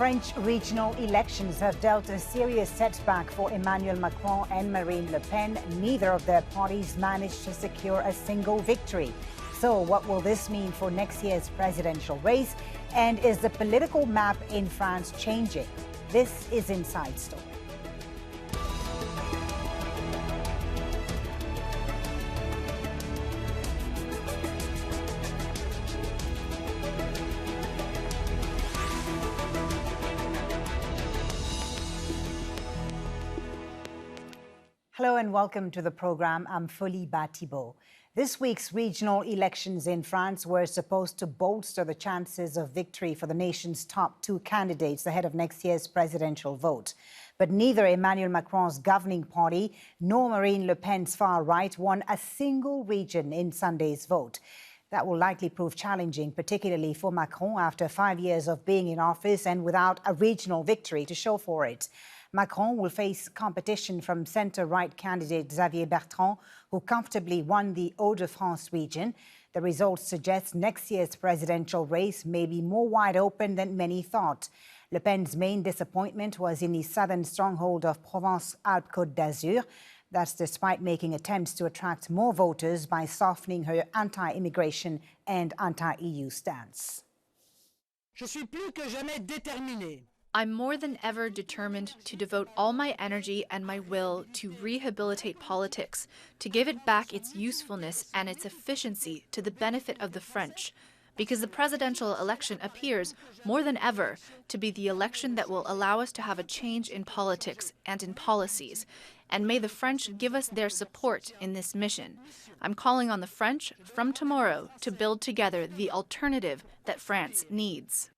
French regional elections have dealt a serious setback for Emmanuel Macron and Marine Le Pen. Neither of their parties managed to secure a single victory. So what will this mean for next year's presidential race? And is the political map in France changing? This is Inside Story. Hello and welcome to the program. I'm Folly Thibault. This week's regional elections in France were supposed to bolster the chances of victory for the nation's top two candidates ahead of next year's presidential vote. But neither Emmanuel Macron's governing party nor Marine Le Pen's far right won a single region in Sunday's vote. That will likely prove challenging, particularly for Macron after 5 years of being in office and without a regional victory to show for it. Macron will face competition from centre-right candidate Xavier Bertrand, who comfortably won the Hauts-de-France region. The results suggest next year's presidential race may be more wide open than many thought. Le Pen's main disappointment was in the southern stronghold of Provence-Alpes-Côte d'Azur. That's despite making attempts to attract more voters by softening her anti-immigration and anti-EU stance. Je suis plus que jamais déterminé. I'm more than ever determined to devote all my energy and my will to rehabilitate politics, to give it back its usefulness and its efficiency to the benefit of the French, because the presidential election appears, more than ever, to be the election that will allow us to have a change in politics and in policies. And may the French give us their support in this mission. I'm calling on the French from tomorrow to build together the alternative that France needs.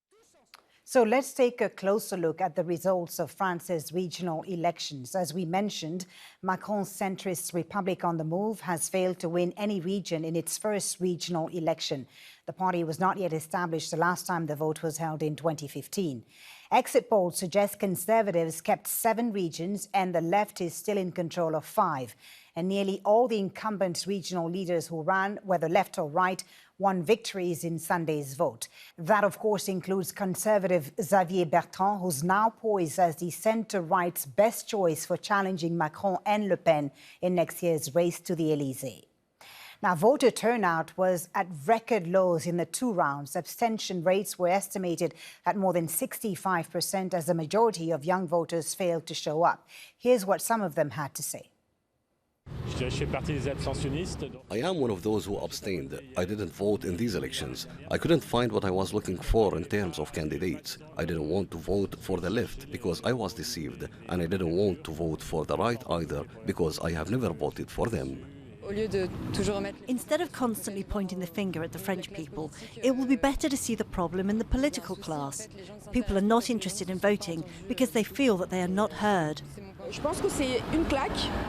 So let's take a closer look at the results of France's regional elections. As we mentioned, Macron's centrist Republic on the Move has failed to win any region in its first regional election. The party was not yet established the last time the vote was held in 2015. Exit polls suggest Conservatives kept 7 regions and the left is still in control of 5. And nearly all the incumbent regional leaders who ran, whether left or right, won victories in Sunday's vote. That, of course, includes Conservative Xavier Bertrand, who's now poised as the centre-right's best choice for challenging Macron and Le Pen in next year's race to the Élysée. Now, voter turnout was at record lows in the 2 rounds. Abstention rates were estimated at more than 65% as the majority of young voters failed to show up. Here's what some of them had to say. I am one of those who abstained. I didn't vote in these elections. I couldn't find what I was looking for in terms of candidates. I didn't want to vote for the left because I was deceived, and I didn't want to vote for the right either because I have never voted for them. Instead of constantly pointing the finger at the French people, it will be better to see the problem in the political class. People are not interested in voting because they feel that they are not heard.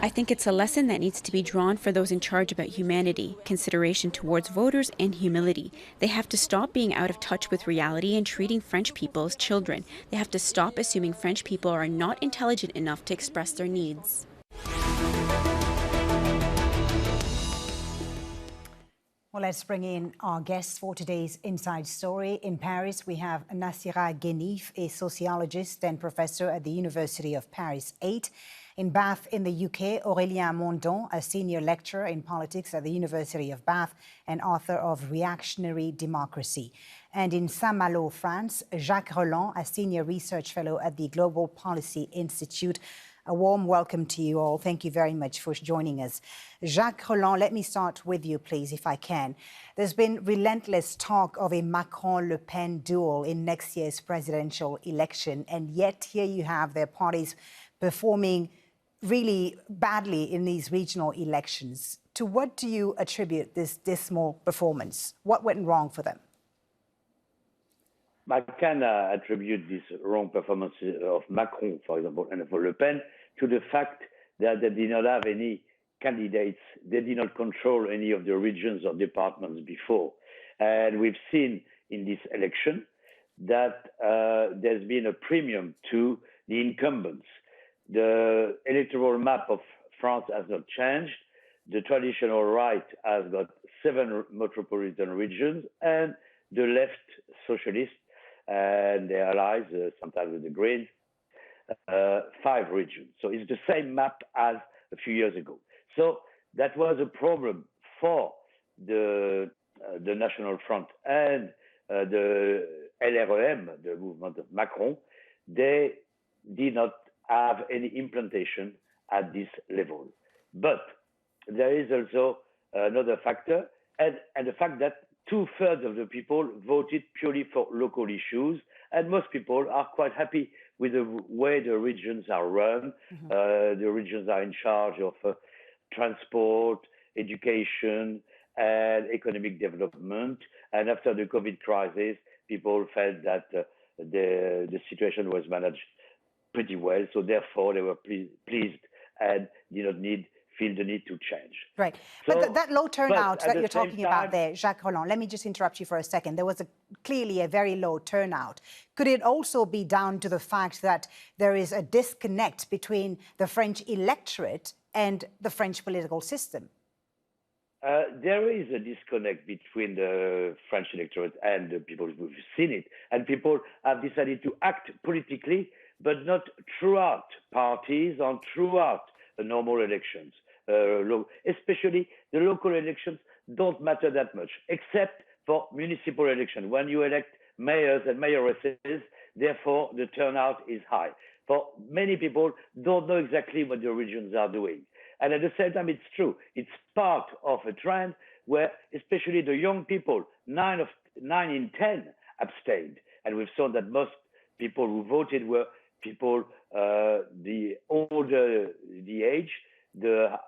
I think it's a lesson that needs to be drawn for those in charge about humanity, consideration towards voters, and humility. They have to stop being out of touch with reality and treating French people as children. They have to stop assuming French people are not intelligent enough to express their needs. Well, let's bring in our guests for today's Inside Story. In Paris, we have Nacira Guenif, a sociologist and professor at the University of Paris 8. In Bath, in the UK, Aurelien Mondon, a senior lecturer in politics at the University of Bath and author of Reactionary Democracy. And in Saint-Malo, France, Jacques Reland, a senior research fellow at the Global Policy Institute. A warm welcome to you all. Thank you very much for joining us. Jacques Reland, let me start with you, please, if I can. There's been relentless talk of a Macron-Le Pen duel in next year's presidential election, and yet here you have their parties performing really badly in these regional elections. To what do you attribute this dismal performance? What went wrong for them? I can attribute this wrong performance of Macron, for example, and for Le Pen to the fact that they did not have any candidates. They did not control any of the regions or departments before. And we've seen in this election that there's been a premium to the incumbents. The electoral map of France has not changed. The traditional right has got 7 metropolitan regions, and the left socialist and their allies, sometimes with the Greens, 5 regions. So it's the same map as a few years ago. So that was a problem for the National Front and the LREM, the movement of Macron. They did not have any implantation at this level. But there is also another factor, and the fact that 2/3 of the people voted purely for local issues, and most people are quite happy with the way the regions are run. The regions are in charge of transport, education, and economic development. And after the COVID crisis, people felt that the situation was managed pretty well. So therefore, they were pleased and did not feel the need to change. Right. So, but that low turnout that you're talking about time, there, Jacques Reland, let me just interrupt you for a second. There was clearly a very low turnout. Could it also be down to the fact that there is a disconnect between the French electorate and the French political system? There is a disconnect between the French electorate and the people who've seen it. And people have decided to act politically, but not throughout parties or throughout the normal elections. Especially the local elections don't matter that much, except for municipal elections. When you elect mayors and mayoresses, therefore the turnout is high. For many people don't know exactly what the regions are doing. And at the same time, it's true. It's part of a trend where especially the young people, 9 in 10 abstained. And we've seen that most people who voted were people, the older the age, the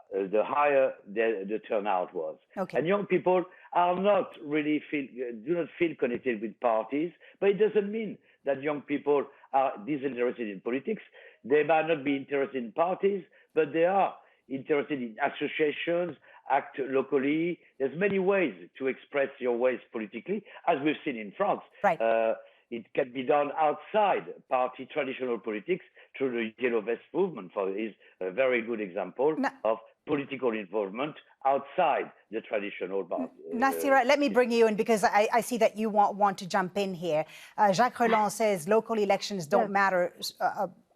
higher the turnout was. Okay. And young people are not really do not feel connected with parties, but it doesn't mean that young people are disinterested in politics. They might not be interested in parties, but they are interested in associations, act locally. There's many ways to express your ways politically, as we've seen in France. Right. It can be done outside party traditional politics through the Yellow Vest movement. Is a very good example of political involvement outside the traditional party. Nacira, let me bring you in because I see that you want to jump in here. Jacques Reland says local elections don't matter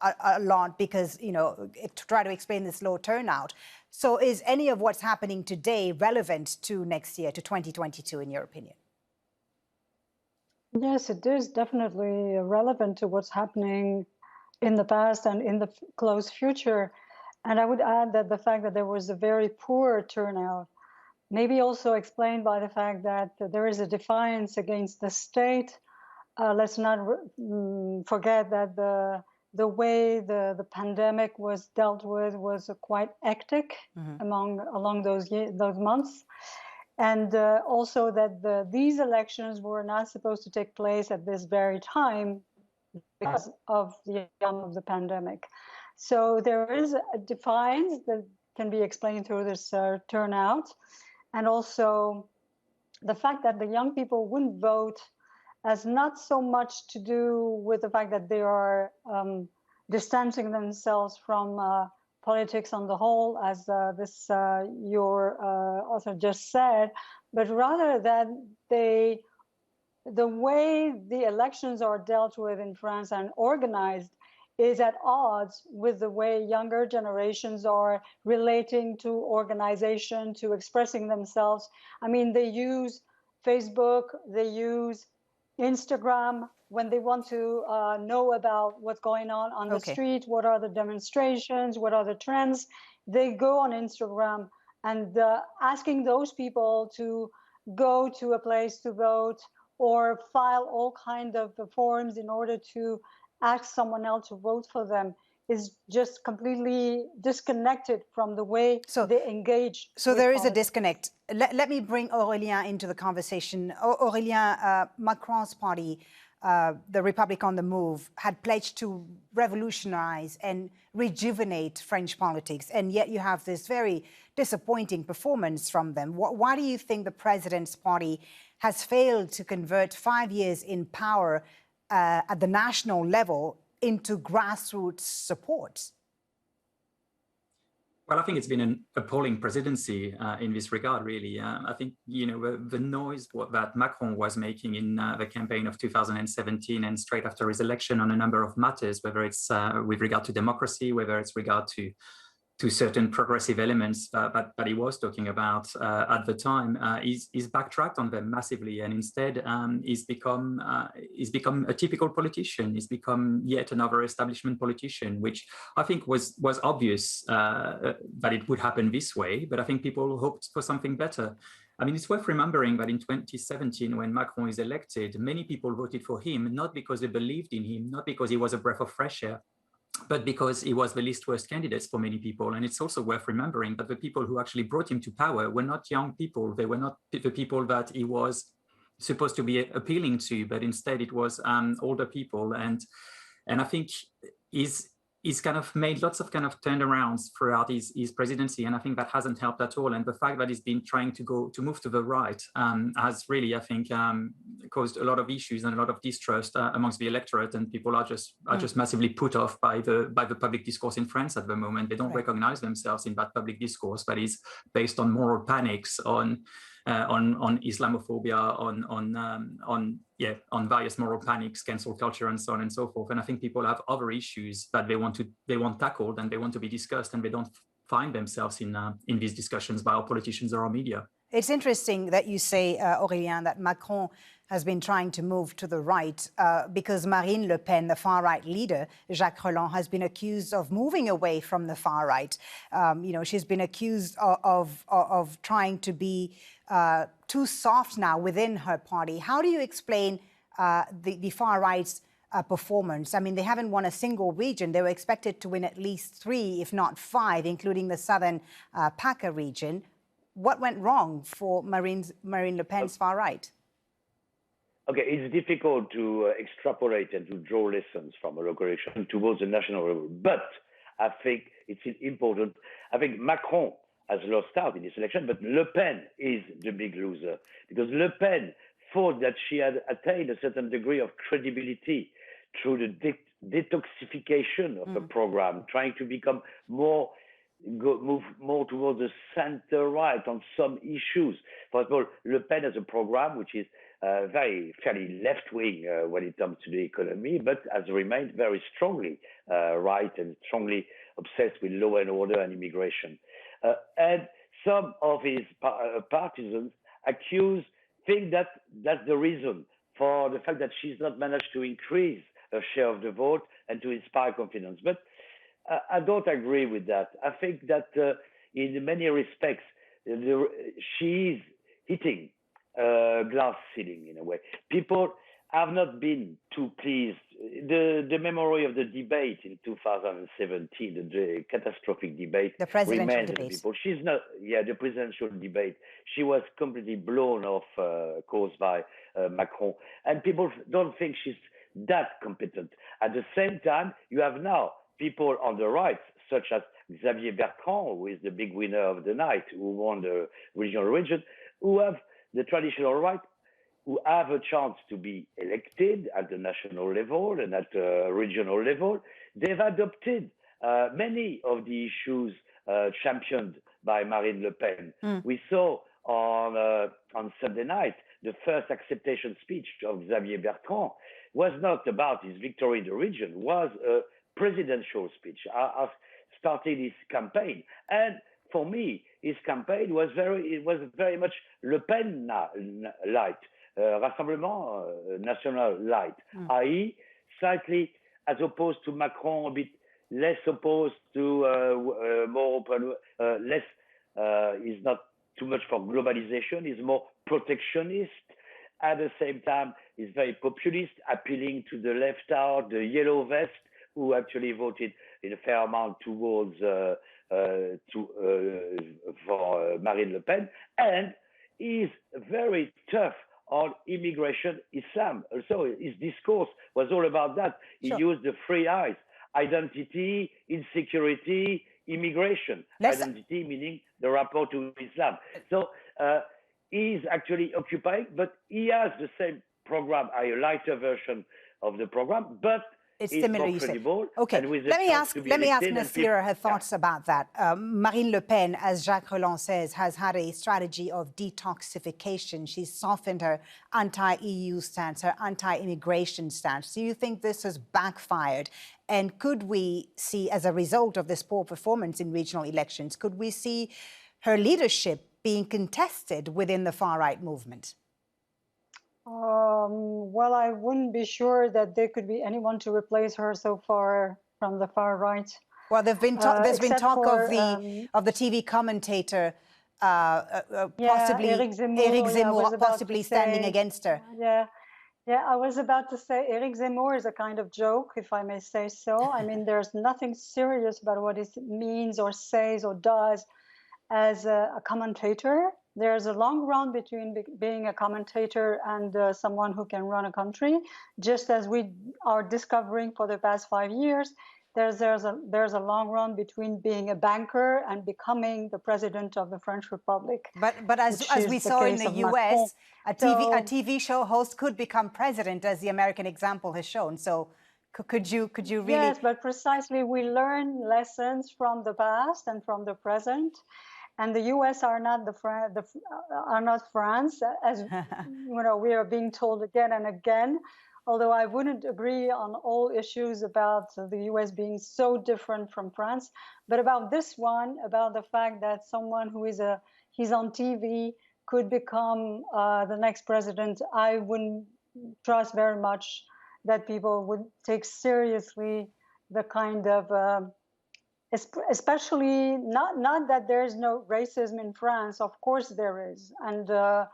a lot because, you know, to try to explain this low turnout. So is any of what's happening today relevant to next year, to 2022, in your opinion? Yes, it is definitely relevant to what's happening in the past and in the close future. And I would add that the fact that there was a very poor turnout, maybe also explained by the fact that there is a defiance against the state. Let's not forget that the way the pandemic was dealt with was quite hectic along those months. And also that these elections were not supposed to take place at this very time because of the pandemic. So there is a defiance that can be explained through this turnout. And also the fact that the young people wouldn't vote has not so much to do with the fact that they are distancing themselves from politics on the whole, as your author just said, but rather that the way the elections are dealt with in France and organized is at odds with the way younger generations are relating to organization, to expressing themselves. I mean, they use Facebook, they use Instagram when they want to know about what's going on the street, what are the demonstrations, what are the trends. They go on Instagram and asking those people to go to a place to vote or file all kinds of forms in order to ask someone else to vote for them is just completely disconnected from the way they engage. So there is a disconnect. Let me bring Aurelien into the conversation. Aurelien, Macron's party, the Republic on the Move, had pledged to revolutionize and rejuvenate French politics, and yet you have this very disappointing performance from them. Why do you think the president's party has failed to convert 5 years in power at the national level into grassroots support? Well, I think it's been an appalling presidency in this regard, really. I think, the noise that Macron was making in the campaign of 2017 and straight after his election on a number of matters, whether it's with regard to democracy, whether it's regard to certain progressive elements that he was talking about at the time, he's backtracked on them massively, and instead he's become a typical politician. He's become yet another establishment politician, which I think was obvious that it would happen this way, but I think people hoped for something better. I mean, it's worth remembering that in 2017, when Macron is elected, many people voted for him, not because they believed in him, not because he was a breath of fresh air, but because he was the least worst candidates for many people. And it's also worth remembering that the people who actually brought him to power were not young people. They were not the people that he was supposed to be appealing to, but instead it was older people. And I think he's kind of made lots of kind of turnarounds throughout his presidency, and I think that hasn't helped at all. And the fact that he's been trying to move to the right has really, I think, caused a lot of issues and a lot of distrust amongst the electorate, and people are just massively put off by the public discourse in France at the moment. They don't recognize themselves in that public discourse that is based on moral panics, on Islamophobia, on various moral panics, cancel culture, and so on and so forth. And I think people have other issues that they want tackled and they want to be discussed, and they don't find themselves in these discussions by our politicians or our media. It's interesting that you say, Aurelien, that Macron has been trying to move to the right because Marine Le Pen, the far-right leader, Jacques Reland, has been accused of moving away from the far right. She's been accused of trying to be too soft now within her party. How do you explain the far right's performance? I mean, they haven't won a single region. They were expected to win at least 3, if not 5, including the southern PACA region. What went wrong for Marine Le Pen's far right? Okay, it's difficult to extrapolate and to draw lessons from a local election towards the national level. But I think it's important. I think Macron has lost out in this election, but Le Pen is the big loser, because Le Pen thought that she had attained a certain degree of credibility through the detoxification of the program, trying to become move more towards the center right on some issues. For example, Le Pen has a program which is fairly left-wing when it comes to the economy, but has remained very strongly right and strongly obsessed with law and order and immigration. And some of his partisans think that that's the reason for the fact that she's not managed to increase her share of the vote and to inspire confidence. But I don't agree with that. I think that in many respects, she's hitting glass ceiling in a way. People have not been too pleased. The memory of the debate in 2017, the catastrophic debate, the presidential remains debate. People. She's not, the presidential debate. She was completely blown off, caused by Macron, and people don't think she's that competent. At the same time, you have now people on the right, such as Xavier Bertrand, who is the big winner of the night, who won the regional region, who have the traditional right, who have a chance to be elected at the national level and at the regional level. They've adopted many of the issues championed by Marine Le Pen. We saw on Sunday night, the first acceptation speech of Xavier Bertrand was not about his victory in the region, was a presidential speech, started his campaign. And for me, his campaign was very much Le Pen light, Rassemblement National light, i.e. slightly as opposed to Macron, a bit less opposed to more open, is not too much for globalization, is more protectionist. At the same time, is very populist, appealing to the left out, the yellow vest, who actually voted in a fair amount towards for Marine Le Pen, and is very tough on immigration Islam. Also, his discourse was all about that. He used the 3 I's: identity, insecurity, immigration. Identity meaning the rapport to Islam. So he's actually occupying, but he has the same program, a lighter version of the program, but It's is similar, more you say. credible. Okay, And with the let me chance ask to be Nacira elected her thoughts about that. Marine Le Pen, as Jacques Reland says, has had a strategy of detoxification. She's softened her anti-EU stance, her anti-immigration stance. Do you think this has backfired? And could we see, as a result of this poor performance in regional elections, could we see her leadership being contested within the far-right movement? Well, I wouldn't be sure that there could be anyone to replace her so far from the far right. Well, there's been talk of the TV commentator possibly Eric Zemmour, possibly standing against her. Yeah, I was about to say Eric Zemmour is a kind of joke, if I may say so. I mean, there's nothing serious about what he means or says or does as a commentator. There's a long run between being a commentator and someone who can run a country, just as we are discovering for the past 5 years. There's a long run between being a banker and becoming the president of the French Republic. But as we saw in the US, a TV show host could become president, as the American example has shown. So could you really? Yes, but precisely we learn lessons from the past and from the present. And the U.S. are not France, as you know, we are being told again and again. Although I wouldn't agree on all issues about the U.S. being so different from France, but about this one, about the fact that someone who he's on TV could become the next president, I wouldn't trust very much that people would take seriously the kind of. Especially not that there's no racism in France, of course there is, and the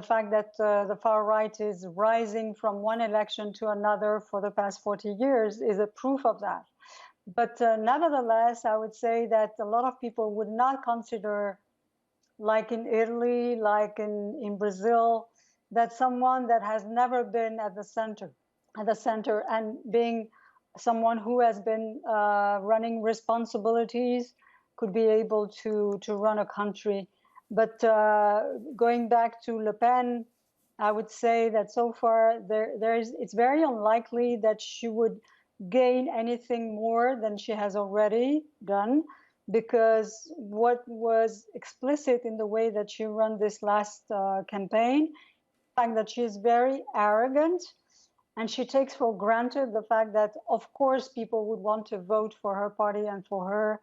fact that the far right is rising from one election to another for the past 40 years is a proof of that. But nevertheless, I would say that a lot of people would not consider, like in Italy, like in Brazil, that someone that has never been at the center and being someone who has been running responsibilities could be able to run a country. But going back to Le Pen, I would say that so far it's very unlikely that she would gain anything more than she has already done, because what was explicit in the way that she ran this last campaign, the fact that she is very arrogant. And she takes for granted the fact that, of course, people would want to vote for her party and for her.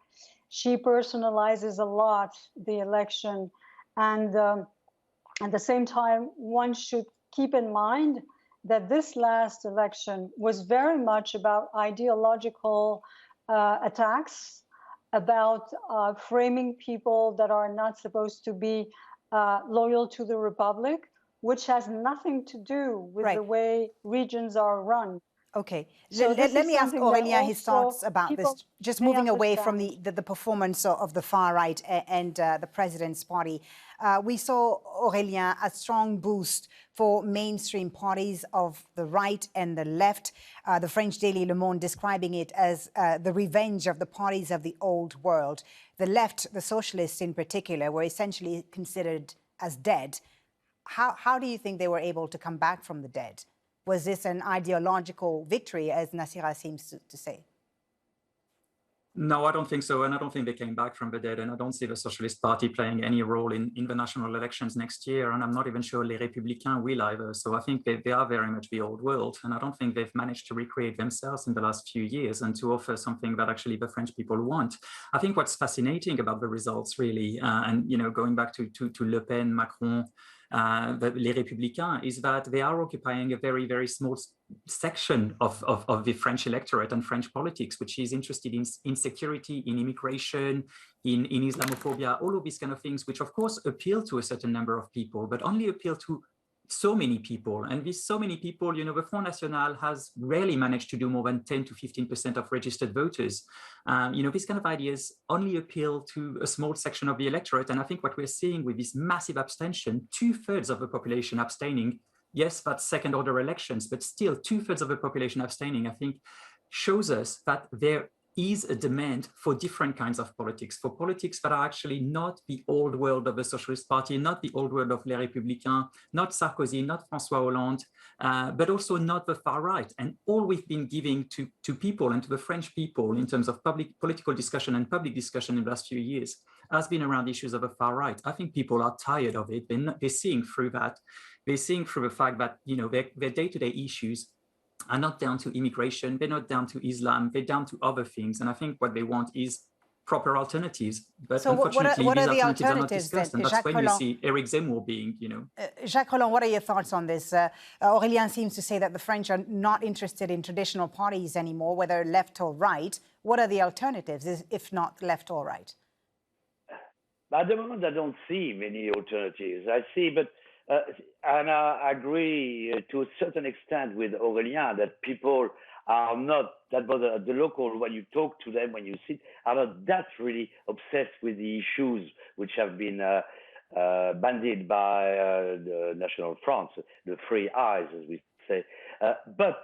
She personalizes a lot the election. And at the same time, one should keep in mind that this last election was very much about ideological attacks, about framing people that are not supposed to be loyal to the Republic, which has nothing to do with the way regions are run. Okay, so let me ask Aurelien his thoughts about this. Just moving away from the performance of the far right and the president's party. We saw, Aurelien, a strong boost for mainstream parties of the right and the left. The French daily Le Monde describing it as the revenge of the parties of the old world. The left, the socialists in particular, were essentially considered as dead. How do you think they were able to come back from the dead? Was this an ideological victory, as Nacira seems to say? No, I don't think so. And I don't think they came back from the dead. And I don't see the Socialist Party playing any role in the national elections next year. And I'm not even sure Les Républicains will either. So I think they are very much the old world. And I don't think they've managed to recreate themselves in the last few years and to offer something that actually the French people want. I think what's fascinating about the results, really, and you know, going back to Le Pen, Macron, Les Républicains, is that they are occupying a very, very small section of the French electorate and French politics, which is interested in security, in immigration, in Islamophobia, all of these kind of things, which of course appeal to a certain number of people, but only appeal to so many people. And these so many people, you know, the Front National has rarely managed to do more than 10 to 15% of registered voters. You know, these kind of ideas only appeal to a small section of the electorate. And I think what we're seeing with this massive abstention, 2/3 of the population abstaining, yes, that's second order elections, but still 2/3 of the population abstaining, I think shows us that there is a demand for different kinds of politics, for politics that are actually not the old world of the Socialist Party, not the old world of Les Républicains, not Sarkozy, not François Hollande, but also not the far right. And all we've been giving to people and to the French people in terms of political discussion and public discussion in the last few years has been around issues of the far right. I think people are tired of it. They're seeing through that. They're seeing through the fact that, you know, their day-to-day issues are not down to immigration, they're not down to Islam, they're down to other things. And I think what they want is proper alternatives. But so unfortunately, what are these the alternatives are not discussed. then? And that's Jacques when Roland, you see Eric Zemmour being, you know. Jacques Roland, what are your thoughts on this? Aurelien seems to say that the French are not interested in traditional parties anymore, whether left or right. What are the alternatives, if not left or right? At the moment, I don't see many alternatives. I see, but and I agree to a certain extent with Aurelien that people are not that bothered at the local, when you talk to them, when you sit, are not that really obsessed with the issues which have been bandied by the National Front, the Three Eyes, as we say. But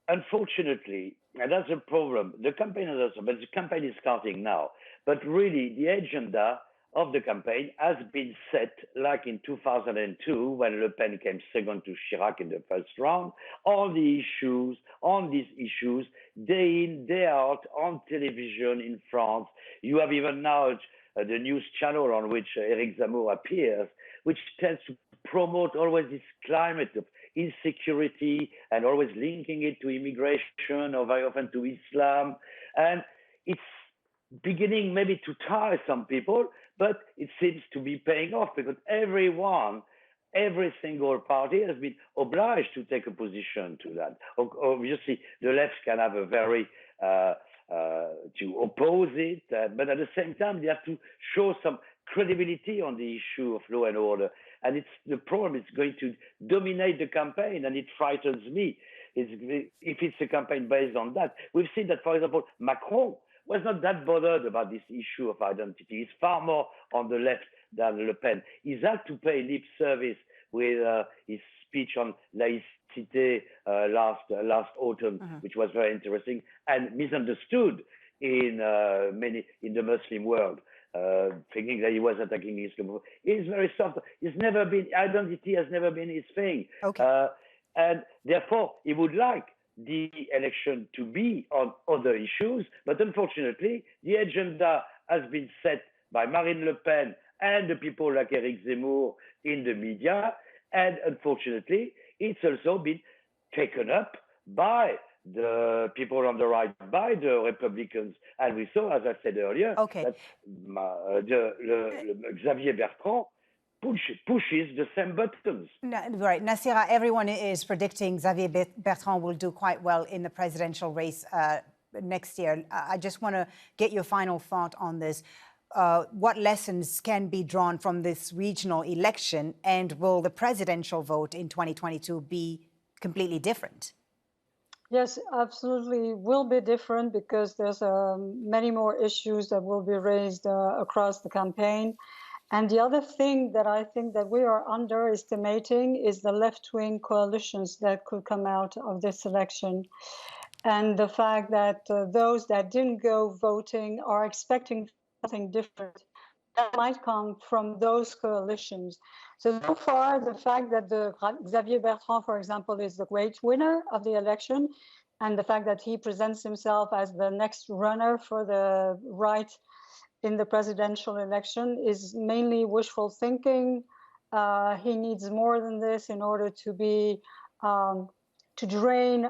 unfortunately, and that's a problem, the campaign is also, but the campaign is starting now. But really, the agenda of the campaign has been set like in 2002 when Le Pen came second to Chirac in the first round. On these issues, day in, day out, on television in France. You have even now the news channel on which Eric Zemmour appears, which tends to promote always this climate of insecurity and always linking it to immigration or very often to Islam. And it's beginning maybe to tire some people, but it seems to be paying off because every single party has been obliged to take a position to that. Obviously, the left can have a very, to oppose it, but at the same time, they have to show some credibility on the issue of law and order. And the problem is going to dominate the campaign, and it frightens me. If it's a campaign based on that, we've seen that, for example, Macron was not that bothered about this issue of identity. He's far more on the left than Le Pen. He's had to pay lip service with his speech on laïcité last autumn, which was very interesting and misunderstood in the Muslim world, thinking that he was attacking Islam. He's very soft. Identity has never been his thing. Okay. And therefore, he would like the election to be on other issues, but unfortunately, the agenda has been set by Marine Le Pen and the people like Eric Zemmour in the media, and unfortunately, it's also been taken up by the people on the right, by the Republicans. And we saw, as I said earlier, that Xavier Bertrand pushes the same buttons. Right. Nacira, everyone is predicting Xavier Bertrand will do quite well in the presidential race next year. I just want to get your final thought on this. What lessons can be drawn from this regional election, and will the presidential vote in 2022 be completely different? Yes, absolutely will be different because there's many more issues that will be raised across the campaign. And the other thing that I think that we are underestimating is the left-wing coalitions that could come out of this election. And the fact that those that didn't go voting are expecting something different that might come from those coalitions. So far, the fact that Xavier Bertrand, for example, is the great winner of the election, and the fact that he presents himself as the next runner for the right in the presidential election is mainly wishful thinking. He needs more than this in order to be to drain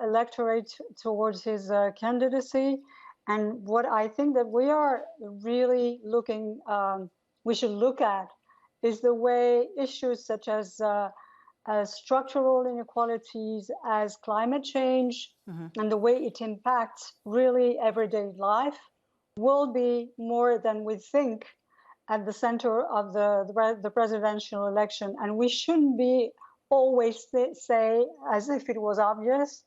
electorate towards his candidacy. And what I think that we are really we should look at is the way issues such as structural inequalities, as climate change, and the way it impacts really everyday life will be more than we think at the center of the presidential election. And we shouldn't be always say, as if it was obvious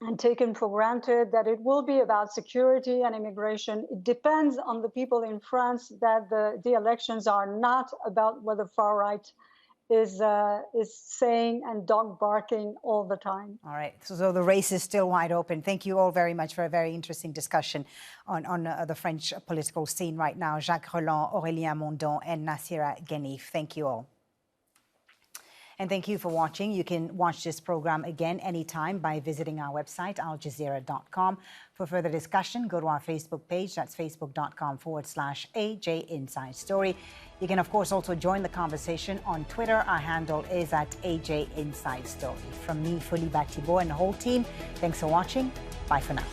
and taken for granted, that it will be about security and immigration. It depends on the people in France that the elections are not about whether far right is saying and dog barking all the time. All right. So the race is still wide open. Thank you all very much for a very interesting discussion on the French political scene right now. Jacques, Reland, Aurelien, Mondon, and Nacira, Guenif. Thank you all. And thank you for watching. You can watch this program again anytime by visiting our website, aljazeera.com. For further discussion, go to our Facebook page. That's facebook.com/AJ Inside Story. You can, of course, also join the conversation on Twitter. Our handle is @AJ Inside Story. From me, Folly, Thibault, and the whole team, thanks for watching. Bye for now.